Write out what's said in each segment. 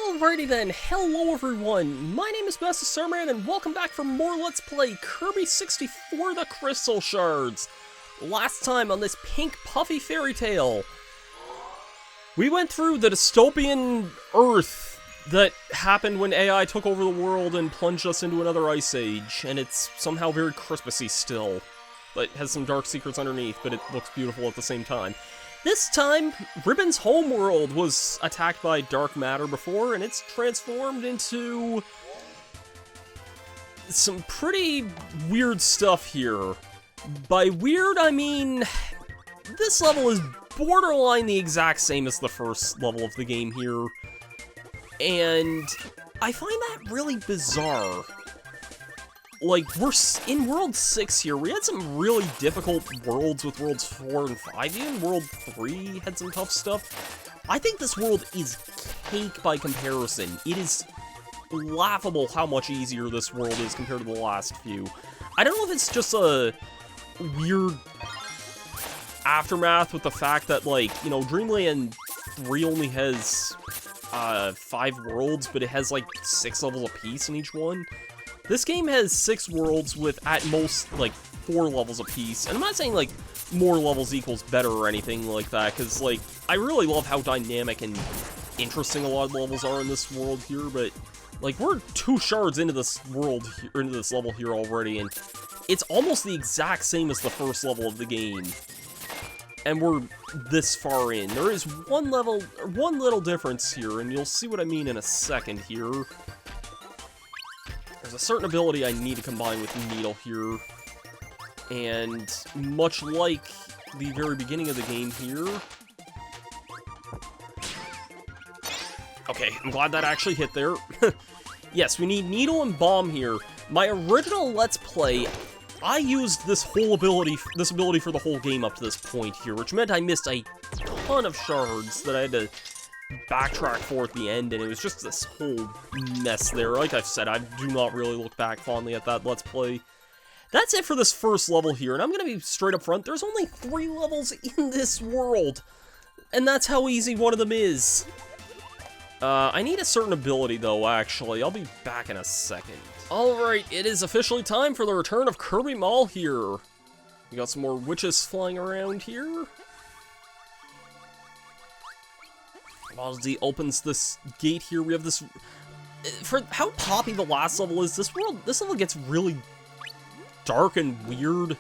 Alrighty then, hello everyone, my name is Masterstarman and welcome back for more Let's Play Kirby 64 The Crystal Shards. Last time on this pink puffy fairy tale, we went through the dystopian Earth that happened when AI took over the world and plunged us into another ice age, and it's somehow very Christmassy still, but has some dark secrets underneath, but it looks beautiful at the same time. This time, Ribbon's homeworld was attacked by dark matter before, and it's transformed into some pretty weird stuff here. By weird, I mean, this level is borderline the exact same as the first level of the game here, and I find that really bizarre. Like, we're in World 6 here, we had some really difficult worlds with Worlds 4 and 5, even World 3 had some tough stuff. I think this world is cake by comparison. It is laughable how much easier this world is compared to the last few. I don't know if it's just a weird aftermath with the fact that, like, you know, Dreamland 3 only has 5 worlds, but it has, like, 6 levels apiece in each one. This game has 6 worlds with, at most, like, 4 levels apiece, and I'm not saying, like, more levels equals better or anything like that, because, like, I really love how dynamic and interesting a lot of levels are in this world here, but, like, we're 2 shards into this world, into this level here already, and it's almost the exact same as the first level of the game, and we're this far in. There is one little difference here, and you'll see what I mean in a second here. There's a certain ability I need to combine with Needle here, and much like the very beginning of the game here... Okay, I'm glad that actually hit there. Yes, we need Needle and Bomb here. My original Let's Play, I used this ability for the whole game up to this point here, which meant I missed a ton of shards that I had to backtrack for at the end, and it was just this whole mess there. Like I've said, I do not really look back fondly at that Let's Play. That's it for this first level here, and I'm gonna be straight up front. There's only 3 levels in this world, and that's how easy one of them is. I need a certain ability, though, actually. I'll be back in a second. Alright, it is officially time for the return of Kirby Mall here. We got some more witches flying around here. Ozzy opens this gate here. We have this... For how poppy the last level is, this level gets really dark and weird.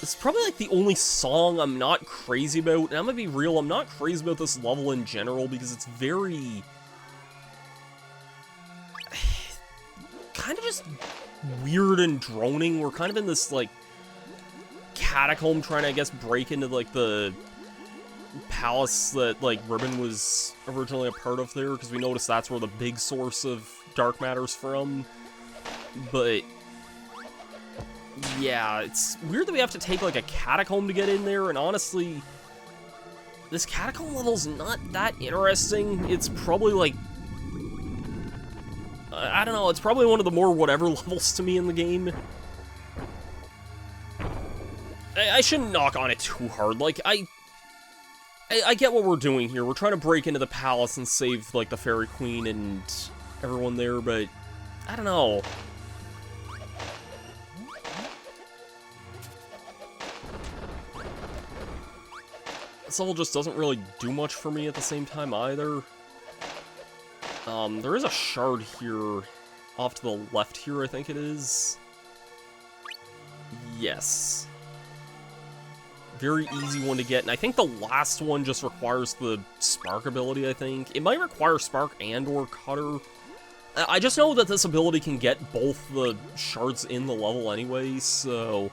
It's probably like the only song I'm not crazy about, and I'm gonna be real, I'm not crazy about this level in general because it's very... kind of just weird and droning. We're kind of in this, like, catacomb trying to, I guess, break into, like, the palace that, like, Ribbon was originally a part of there, because we noticed that's where the big source of dark matter's from. But yeah, it's weird that we have to take, like, a catacomb to get in there, and honestly, this catacomb level's not that interesting. It's probably, like, I don't know, it's probably one of the more whatever levels to me in the game. I shouldn't knock on it too hard. Like, I get what we're doing here. We're trying to break into the palace and save, like, the Fairy Queen and everyone there, but I don't know. This level just doesn't really do much for me at the same time either. There is a shard here off to the left here, I think it is. Yes. Very easy one to get, and I think the last one just requires the Spark ability, I think. It might require Spark and or Cutter. I just know that this ability can get both the shards in the level anyway, so...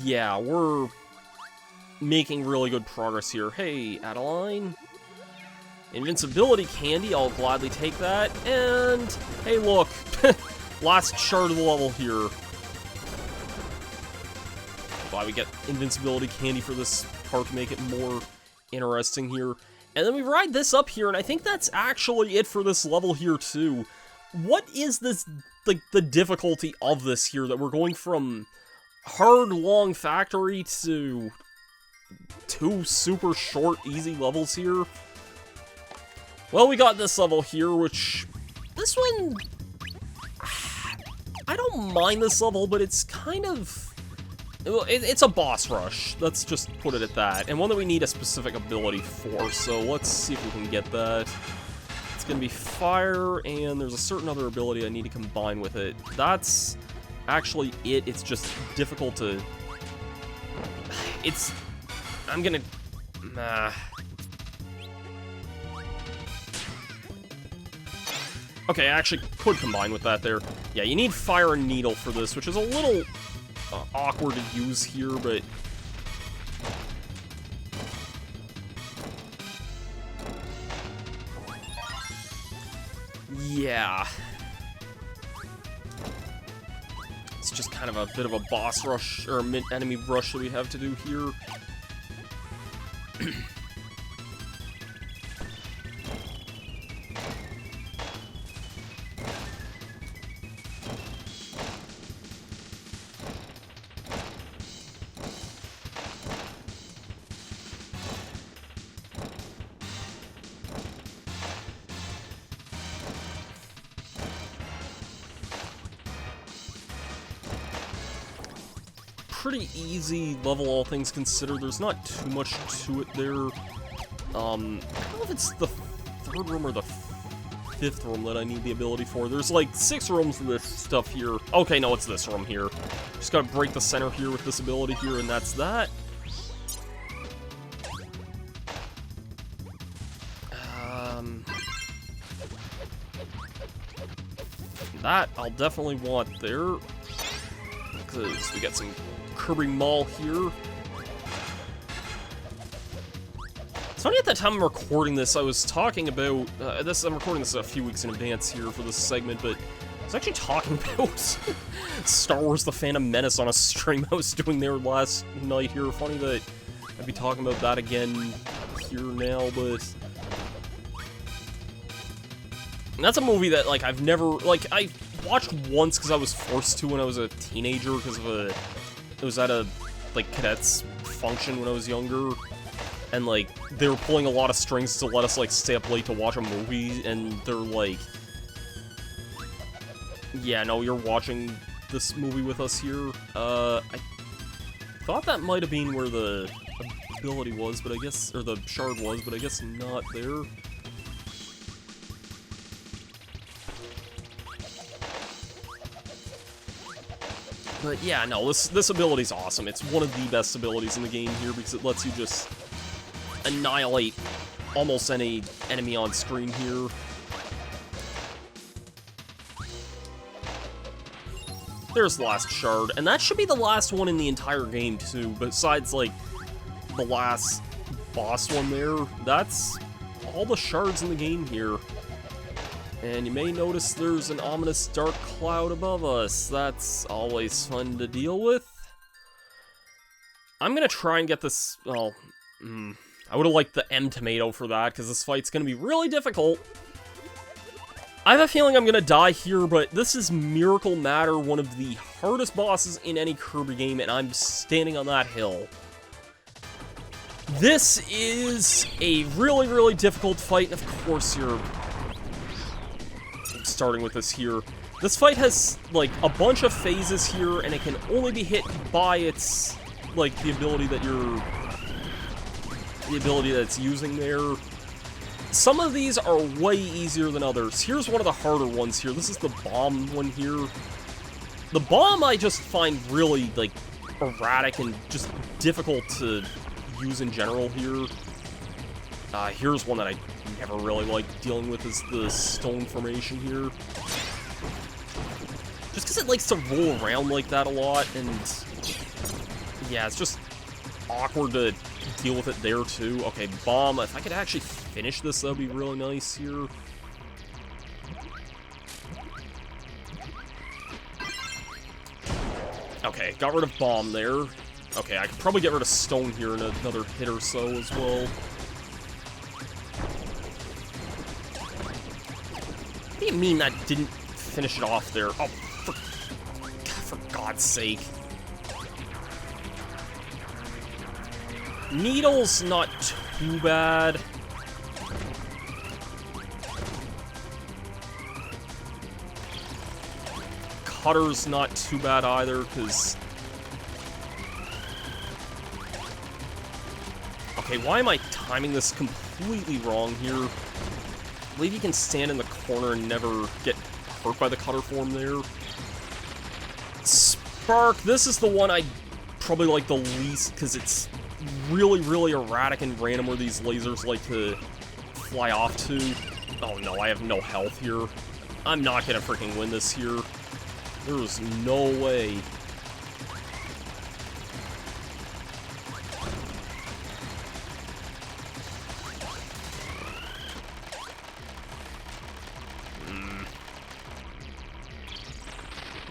yeah, we're making really good progress here. Hey, Adeline. Invincibility candy, I'll gladly take that. And, hey look, last shard of the level here. Glad we get invincibility candy for this part to make it more interesting here. And then we ride this up here, and I think that's actually it for this level here too. What is this, like, the difficulty of this here, that we're going from hard, long factory to 2 super short, easy levels here? Well, we got this level here, which... This one... I don't mind this level, but it's kind of... It's a boss rush. Let's just put it at that. And one that we need a specific ability for, so let's see if we can get that. It's gonna be fire, and there's a certain other ability I need to combine with it. That's actually it. It's just difficult to... It's... I'm gonna... Okay, I actually could combine with that there. Yeah, you need fire and needle for this, which is a little awkward to use here, but... Yeah. It's just kind of a bit of a boss rush, or enemy rush that we have to do here. Pretty easy level, all things considered. There's not too much to it there. I don't know if it's the third room or the fifth room that I need the ability for. There's like 6 rooms of this stuff here. Okay, no, it's this room here. Just gotta break the center here with this ability here, and that's that. That I'll definitely want there, because we got some Kirby Mall here. It's funny, at the time I'm recording this, I was talking about I'm recording this a few weeks in advance here for this segment, but I was actually talking about Star Wars: The Phantom Menace on a stream I was doing there last night here. Funny that I'd be talking about that again here now, but that's a movie that, like, I've never, like, I watched once because I was forced to when I was a teenager because of it was at a, like, cadets function when I was younger, and, like, they were pulling a lot of strings to let us, like, stay up late to watch a movie, and they're like, yeah, no, you're watching this movie with us here. I thought that might have been where the ability was, but I guess, or the shard was, but I guess not there. But yeah, no, this ability's awesome. It's one of the best abilities in the game here because it lets you just annihilate almost any enemy on screen here. There's the last shard, and that should be the last one in the entire game too, besides, like, the last boss one there. That's all the shards in the game here. And you may notice there's an ominous dark cloud above us. That's always fun to deal with. I'm gonna try and get this, well, I would've liked the M tomato for that, because this fight's gonna be really difficult. I have a feeling I'm gonna die here, but this is Miracle Matter, one of the hardest bosses in any Kirby game, and I'm standing on that hill. This is a really, really difficult fight, and of course you're starting with this here. This fight has, like, a bunch of phases here, and it can only be hit by its, like, the ability that it's using there. Some of these are way easier than others. Here's one of the harder ones here. This is the bomb one here. The bomb I just find really, like, erratic and just difficult to use in general here. Here's one that I never really like dealing with, is the stone formation here. Just because it likes to roll around like that a lot, and yeah, it's just awkward to deal with it there too. Okay, bomb. If I could actually finish this, that would be really nice here. Okay, got rid of bomb there. Okay, I could probably get rid of stone here in another hit or so as well. What do you mean that didn't finish it off there? Oh, for God's sake. Needle's not too bad. cutter's not too bad either, because... Okay, why am I timing this completely wrong here? I believe you can stand in the corner and never get hurt by the cutter form there. Spark, this is the one I probably like the least, because it's really, really erratic and random where these lasers like to fly off to. Oh no, I have no health here. I'm not gonna freaking win this here. There is no way.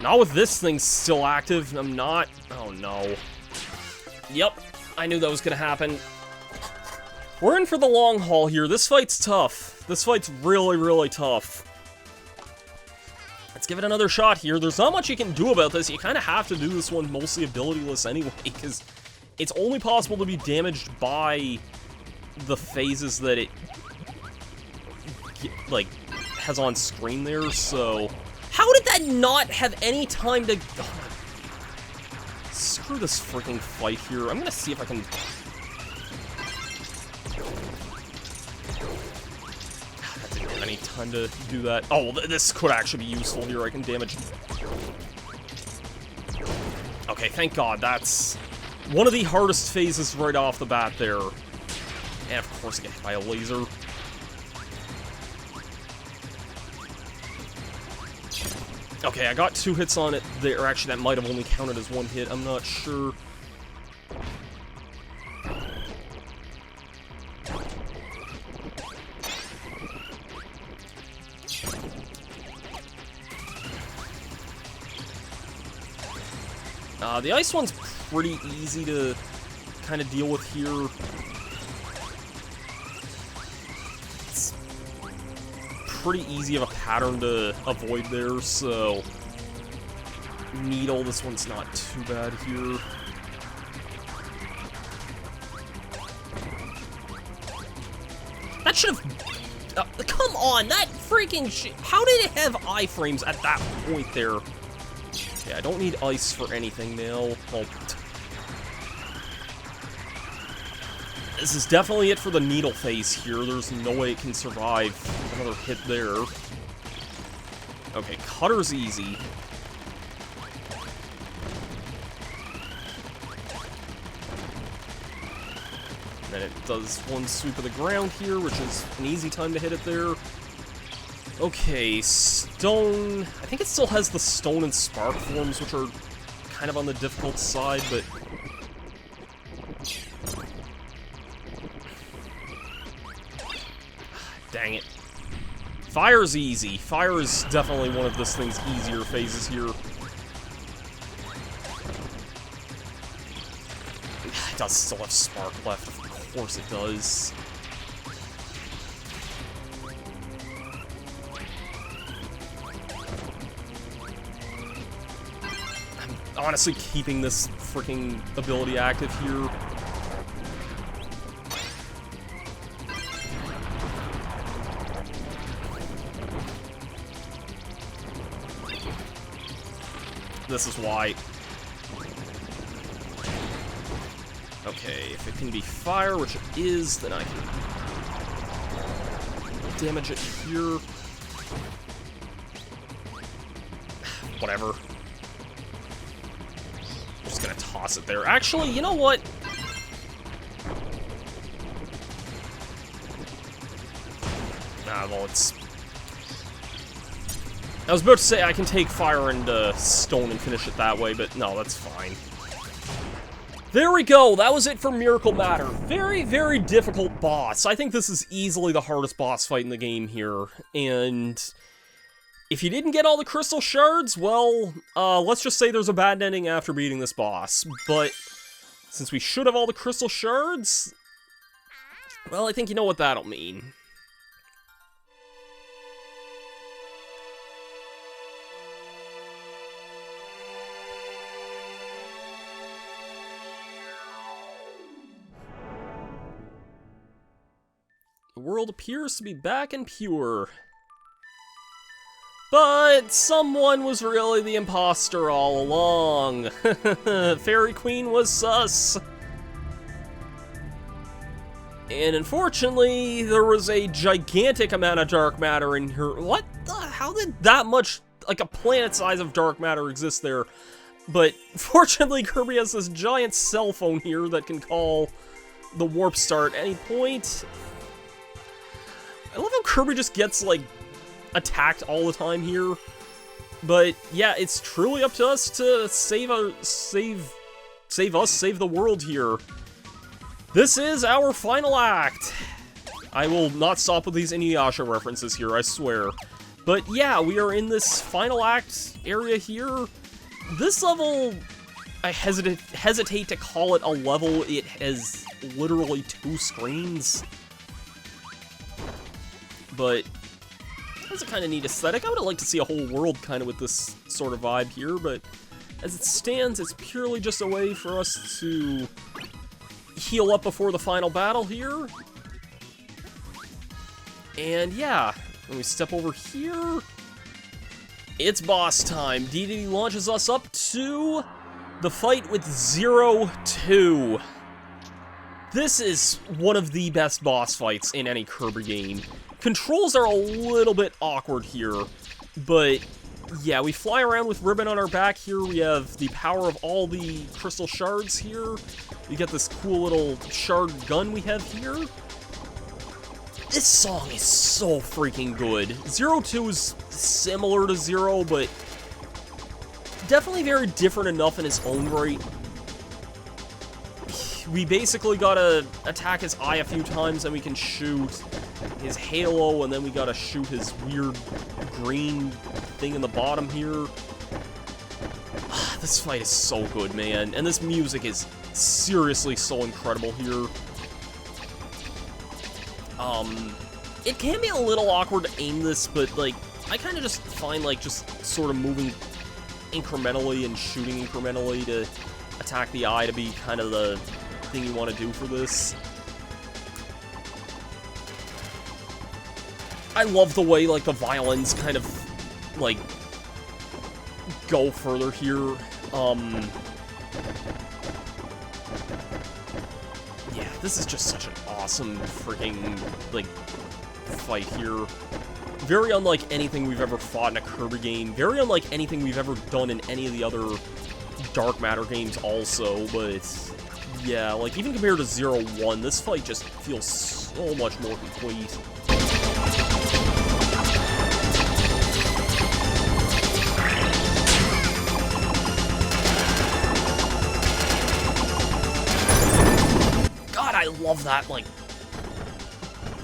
Not with this thing still active. I'm not. Oh no. Yep, I knew that was gonna happen. We're in for the long haul here. This fight's tough. This fight's really, really tough. Let's give it another shot here. There's not much you can do about this. You kind of have to do this one mostly abilityless anyway, because it's only possible to be damaged by the phases that it, like, has on screen there, so... How did that not have any time to... Oh my... Screw this freaking fight here. I'm gonna see if I can... That didn't have any time to do that. Oh, this could actually be useful here. I can damage... Okay, thank God. That's one of the hardest phases right off the bat there. And of course I get hit by a laser. Okay, I got 2 hits on it there. Actually, that might have only counted as 1 hit. I'm not sure. The ice one's pretty easy to kind of deal with here. It's pretty easy of a pattern to avoid there, so... Needle, this one's not too bad here. That should have... come on, that freaking shit... How did it have iframes at that point there? Okay, I don't need ice for anything now. Well, this is definitely it for the needle phase here. There's no way it can survive another hit there. Okay, cutter's easy. Then it does one sweep of the ground here, which is an easy time to hit it there. Okay, stone... I think it still has the stone and spark forms, which are kind of on the difficult side, but... Dang it. Fire's easy. Fire is definitely one of this thing's easier phases here. It does still have spark left, of course it does. I'm honestly keeping this freaking ability active here. This is why. Okay, if it can be fire, which it is, then I can damage it here. Whatever. I'm just gonna toss it there. Actually, you know what? Well, it's... I was about to say I can take fire and stone and finish it that way, but no, that's fine. There we go, that was it for Miracle Matter. Very, very difficult boss. I think this is easily the hardest boss fight in the game here, and if you didn't get all the Crystal Shards, well, let's just say there's a bad ending after beating this boss, but since we should have all the Crystal Shards, well, I think you know what that'll mean. The world appears to be back and pure. But someone was really the imposter all along. Fairy Queen was sus. And unfortunately, there was a gigantic amount of dark matter in here. What the? How did that much, like a planet size of dark matter exist there? But fortunately, Kirby has this giant cell phone here that can call the warp star at any point. I love how Kirby just gets, like, attacked all the time here. But yeah, it's truly up to us to save the world here. This is our final act. I will not stop with these Inuyasha references here, I swear. But yeah, we are in this final act area here. This level, I hesitate to call it a level. It has literally 2 screens. But that's a kind of neat aesthetic. I would have liked to see a whole world kind of with this sort of vibe here, but as it stands, it's purely just a way for us to heal up before the final battle here. And yeah, when we step over here, it's boss time. DD launches us up to the fight with 0-2. This is one of the best boss fights in any Kirby game. Controls are a little bit awkward here, but yeah, we fly around with Ribbon on our back here. We have the power of all the Crystal Shards here. We got this cool little shard gun we have here. This song is so freaking good. 0-2 is similar to 0, but definitely very different enough in its own right. We basically gotta attack his eye a few times, then we can shoot his halo, and then we gotta shoot his weird green thing in the bottom here. This fight is so good, man, and this music is seriously so incredible here. It can be a little awkward to aim this, but, like, I kind of just find, like, just sort of moving incrementally and shooting incrementally to attack the eye to be kind of the thing you want to do for this. I love the way, like, the violins kind of, like, go further here. Yeah, this is just such an awesome freaking, like, fight here. Very unlike anything we've ever fought in a Kirby game. Very unlike anything we've ever done in any of the other Dark Matter games also, but yeah, like, even compared to 0-1, this fight just feels so much more complete. God, I love that, like,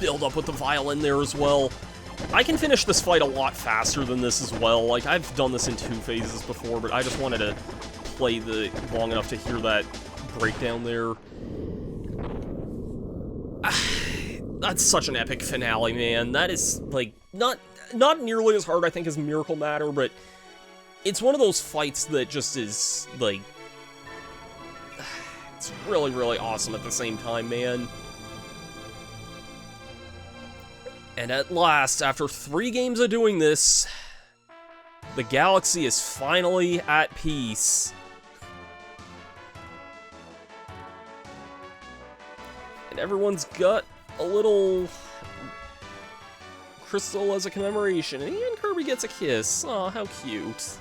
build up with the violin there as well. I can finish this fight a lot faster than this as well. Like, I've done this in 2 phases before, but I just wanted to play the long enough to hear that breakdown there. That's such an epic finale, man. That is, like, not nearly as hard, I think, as Miracle Matter, but it's one of those fights that just is, like, it's really, really awesome at the same time, man. And at last, after 3 games of doing this, the galaxy is finally at peace. And everyone's got a little crystal as a commemoration, and even Kirby gets a kiss. Aw, how cute.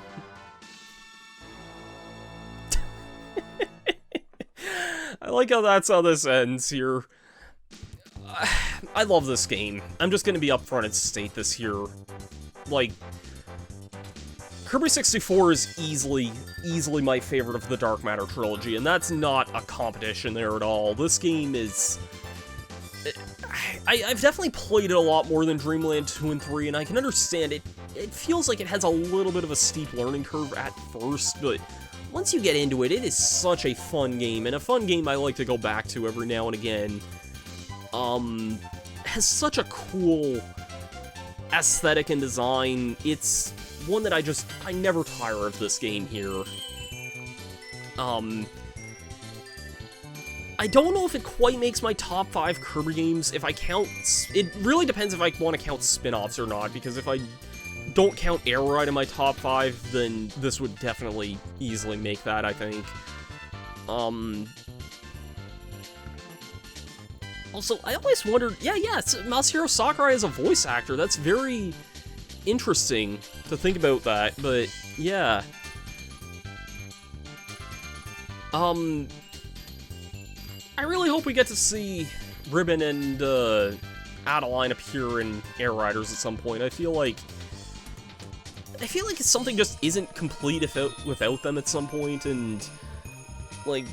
I like how that's how this ends here. I love this game. I'm just gonna be upfront and state this here. Like, Kirby 64 is easily my favorite of the Dark Matter trilogy, and that's not a competition there at all. This game is... I've definitely played it a lot more than Dreamland 2 and 3, and I can understand it. It feels like it has a little bit of a steep learning curve at first, but once you get into it, it is such a fun game, and a fun game I like to go back to every now and again. Has such a cool aesthetic and design. It's one that I never tire of this game here. I don't know if it quite makes my top 5 Kirby games, if I count... It really depends if I want to count spin-offs or not, because if I don't count Air Ride in my top 5, then this would definitely easily make that, I think. Also, I always wondered, it's Masahiro Sakurai as a voice actor. That's very interesting to think about that, but yeah. I really hope we get to see Ribbon and Adeline appear in Air Riders at some point. I feel like something just isn't complete without them at some point, and like,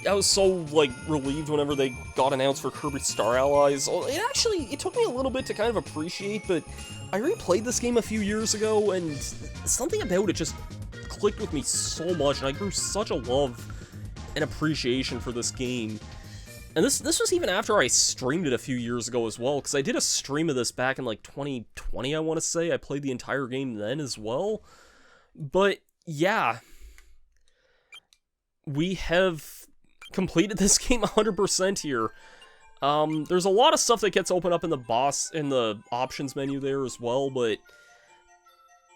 I was so like relieved whenever they got announced for Kirby Star Allies. It took me a little bit to kind of appreciate, but I replayed this game a few years ago, and something about it just clicked with me so much, and I grew such a love and appreciation for this game. And this was even after I streamed it a few years ago as well, because I did a stream of this back in like 2020, I want to say. I played the entire game then as well. But yeah, we have completed this game 100% here. There's a lot of stuff that gets opened up in the options menu there as well, but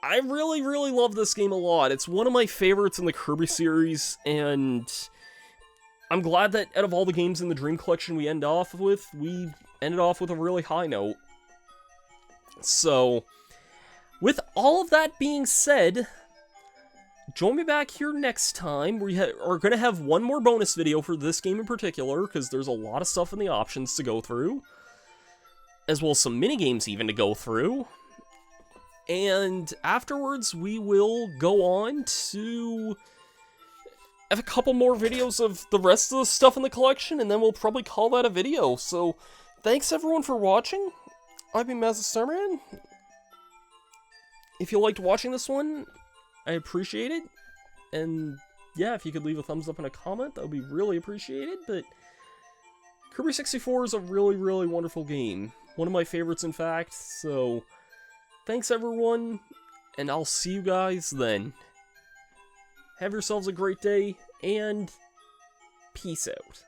I really, really love this game a lot. It's one of my favorites in the Kirby series, and I'm glad that out of all the games in the Dream Collection we ended off with a really high note. So, with all of that being said, join me back here next time. We are going to have one more bonus video for this game in particular, because there's a lot of stuff in the options to go through, as well as some minigames even to go through. And afterwards, we will go on to have a couple more videos of the rest of the stuff in the collection, and then we'll probably call that a video. So, thanks everyone for watching. I've been Masterstarman. If you liked watching this one, I appreciate it. And yeah, if you could leave a thumbs up and a comment, that would be really appreciated. But Kirby 64 is a really, really wonderful game. One of my favorites, in fact. So, thanks everyone, and I'll see you guys then. Have yourselves a great day, and peace out.